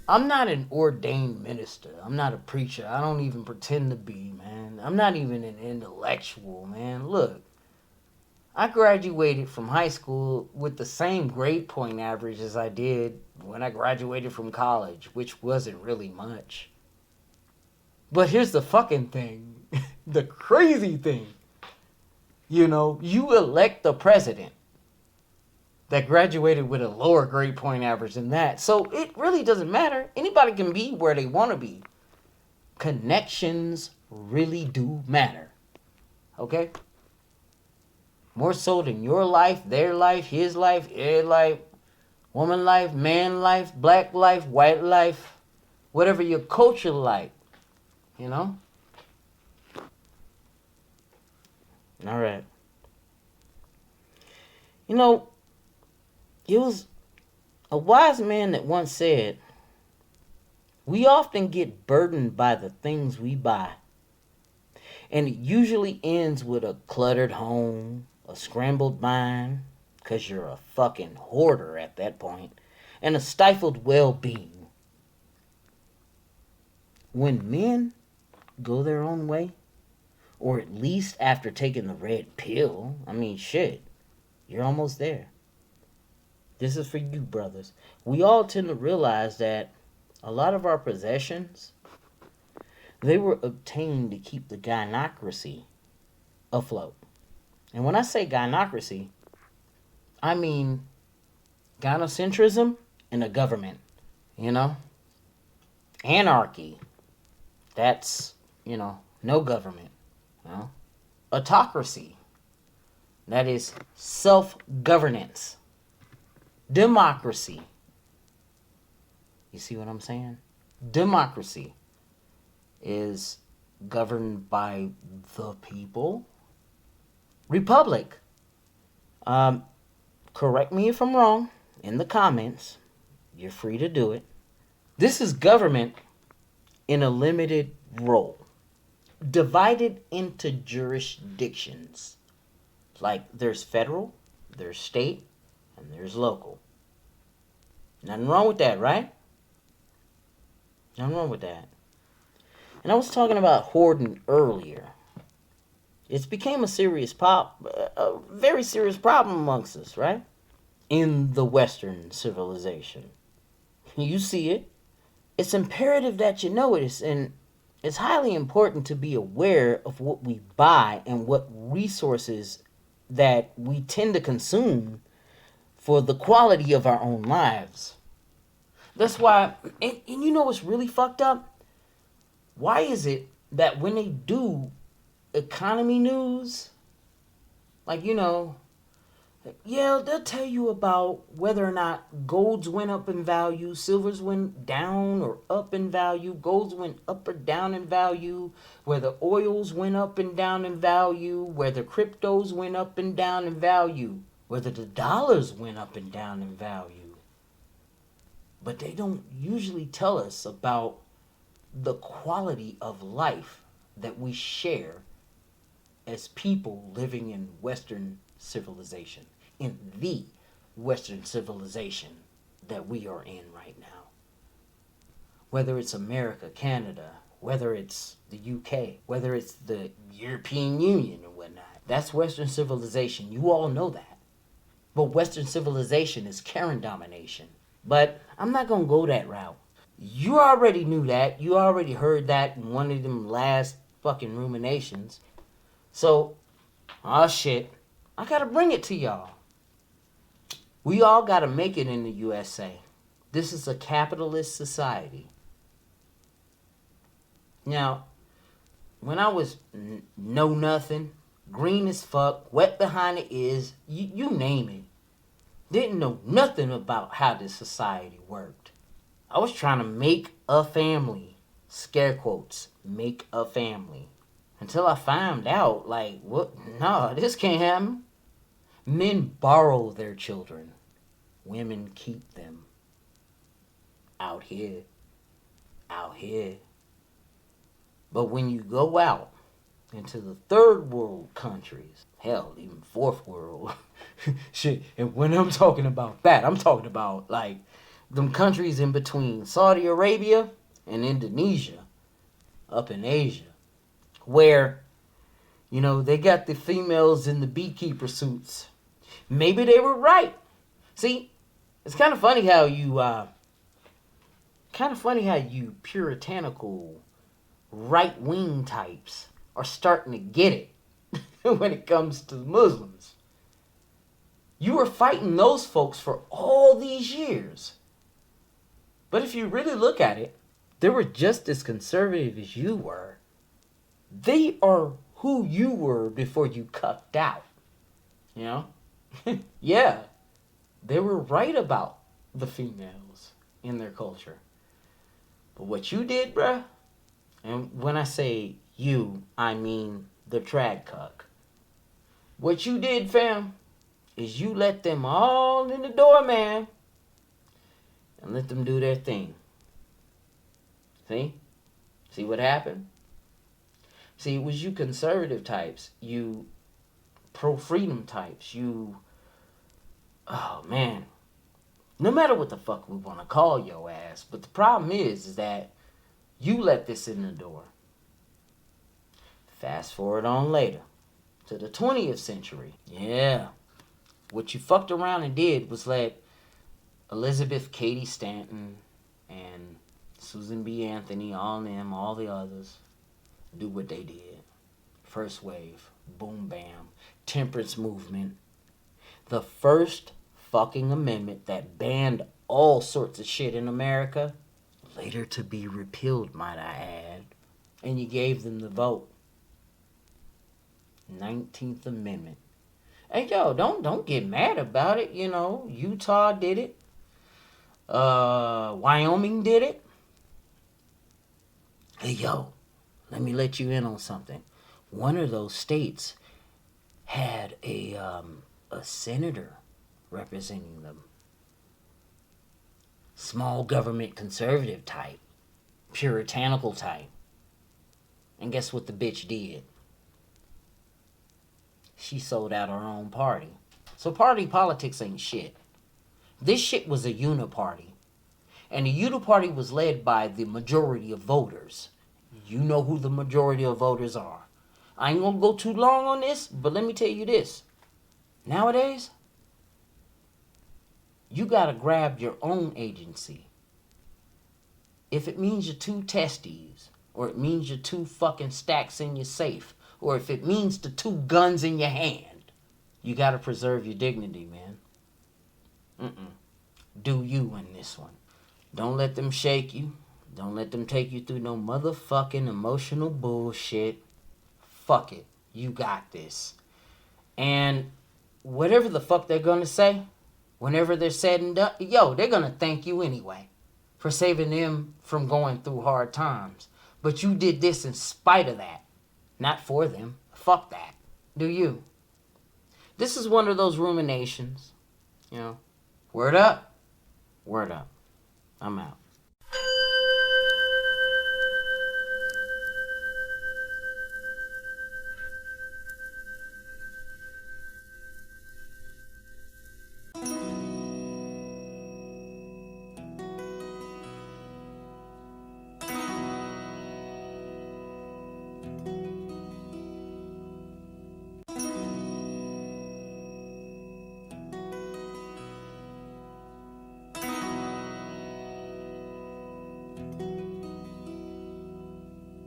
I'm not an ordained minister. I'm not a preacher. I don't even pretend to be, man. I'm not even an intellectual, man. Look, I graduated from high school with the same grade point average as I did when I graduated from college, which wasn't really much. But here's the fucking thing the crazy thing. You elect the president that graduated with a lower grade point average than that. So it really doesn't matter. Anybody can be where they want to be. Connections really do matter. Okay? More so than your life, their life, his life, their life, woman life, man life, black life, white life, whatever your culture like, you know? All right. You know, it was a wise man that once said, we often get burdened by the things we buy. And it usually ends with a cluttered home, a scrambled mind, because you're a fucking hoarder at that point, and a stifled well-being. When men go their own way, or at least after taking the red pill, I mean, shit, you're almost there. This is for you, brothers. We all tend to realize that a lot of our possessions, they were obtained to keep the gynocracy afloat. And when I say gynocracy, I mean gynocentrism in a government, you know? Anarchy, that's, no government, you know? Autocracy, that is self-governance. Democracy. You see what I'm saying? Democracy is governed by the people. Republic. Correct me if I'm wrong in the comments. You're free to do it. This is government in a limited role, divided into jurisdictions. Like there's federal, there's state, and there's local. Nothing wrong with that, right? Nothing wrong with that. And I was talking about hoarding earlier. It's became a very serious problem amongst us, right? In the Western civilization. You see it. It's imperative that you know it, and it's highly important to be aware of what we buy and what resources that we tend to consume for the quality of our own lives. That's why, and you know what's really fucked up? Why is it that when they do economy news, like, yeah, they'll tell you about whether or not golds went up in value, silvers went down or up in value, golds went up or down in value, whether oils went up and down in value, whether cryptos went up and down in value, whether the dollars went up and down in value. But they don't usually tell us about the quality of life that we share as people living in Western civilization, in the Western civilization that we are in right now. Whether it's America, Canada, whether it's the UK, whether it's the European Union or whatnot, that's Western civilization. You all know that. But Western civilization is Karen domination. But I'm not going to go that route. You already knew that. You already heard that in one of them last fucking ruminations. So, shit, I gotta bring it to y'all. We all gotta make it in the USA. This is a capitalist society. Now, when I was know nothing, green as fuck, wet behind the ears, you name it, didn't know nothing about how this society worked. I was trying to make a family. Scare quotes, make a family. Until I found out, like, what? No, this can't happen. Men borrow their children. Women keep them. Out here. Out here. But when you go out into the third world countries, hell, even fourth world, shit, and when I'm talking about that, I'm talking about, like, Them countries in between Saudi Arabia and Indonesia, up in Asia, where, they got the females in the beekeeper suits. Maybe they were right. See, it's kind of funny how you puritanical right-wing types are starting to get it when it comes to the Muslims. You were fighting those folks for all these years. But if you really look at it, they were just as conservative as you were. They are who you were before you cucked out. Yeah, they were right about the females in their culture. But what you did, bruh, and when I say you, I mean the trad cuck. What you did, fam, is you let them all in the door, man, and let them do their thing. See? See what happened? See, it was you conservative types, you pro-freedom types, oh man, no matter what the fuck we want to call your ass, but the problem is that you let this in the door. Fast forward on later to the 20th century. Yeah. What you fucked around and did was let Elizabeth Cady Stanton and Susan B. Anthony, all them, all the others, do what they did. First wave, boom bam, temperance movement. The first fucking amendment that banned all sorts of shit in America, later to be repealed, might I add. And you gave them the vote. 19th Amendment. Hey, yo, don't get mad about it. Utah did it. Wyoming did it. Hey, yo, let me let you in on something. One of those states had a senator representing them. Small government conservative type. Puritanical type. And guess what the bitch did? She sold out her own party. So party politics ain't shit. This shit was a uniparty. And the uniparty was led by the majority of voters. You know who the majority of voters are. I ain't gonna go too long on this, but let me tell you this. Nowadays, you gotta grab your own agency. If it means your 2 testes, or it means your 2 fucking stacks in your safe, or if it means the 2 guns in your hand, you gotta preserve your dignity, man. Do you in this one. Don't let them shake you. Don't let them take you through no motherfucking emotional bullshit. Fuck it. You got this. And whatever the fuck they're gonna say, whenever they're said and done, they're gonna thank you anyway for saving them from going through hard times. But you did this in spite of that. Not for them. Fuck that. Do you? This is one of those ruminations. Word up. Word up. I'm out.